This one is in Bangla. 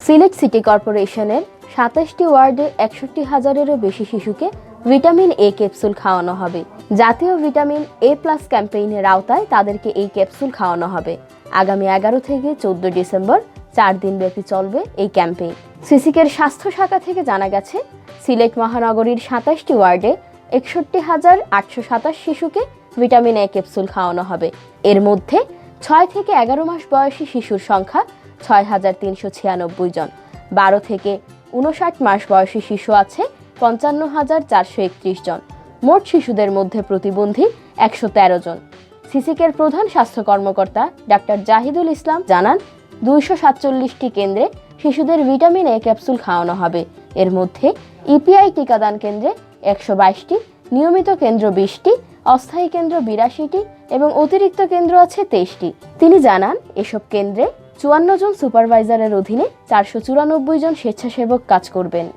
সিলেট সিটি কর্পোরেশনের ২৭টি ওয়ার্ডে ৬১,০০০-এরও বেশি শিশুকে ভিটামিন এ ক্যাপসুল খাওয়ানো হবে। জাতীয় ভিটামিন এ প্লাস ক্যাম্পেইনের আওতায় তাদেরকে এই ক্যাপসুল খাওয়ানো হবে। আগামী ১১ থেকে ১৪ ডিসেম্বর ৪ দিনব্যাপী চলবে এই ক্যাম্পেইন। সিসিকের স্বাস্থ্য শাখা থেকে জানা গেছে, সিলেট মহানগরীর ২৭টি ওয়ার্ডে ৬১,৮২৭ শিশুকে ভিটামিন এ ক্যাপসুল খাওয়ানো হবে। এর মধ্যে ৬ থেকে ১১ মাস বয়সী শিশুর সংখ্যা ৬,৩৯৬ জন, ১২ থেকে ৫৯ মাস বয়সী শিশু আছে ৫৫,৪৩১ জন। মোট শিশুদের মধ্যে প্রতিবন্ধী ১১৩ জন। সিসিকের প্রধান স্বাস্থ্য কর্মকর্তা ডাক্তার জাহিদুল ইসলাম জানান, ২৪৭টি কেন্দ্রে শিশুদের ভিটামিন এ ক্যাপসুল খাওয়ানো হবে। এর মধ্যে ইপিআই টিকাদান কেন্দ্রে ১২২টি, নিয়মিত কেন্দ্র ২০টি, অস্থায়ী কেন্দ্র ৮২টি এবং অতিরিক্ত কেন্দ্র আছে ২৩টি। তিনি জানান, এসব কেন্দ্রে ৫৪ জন সুপারভাইজারের অধীনে ৪৯৪ জন স্বেচ্ছাসেবক কাজ করবেন।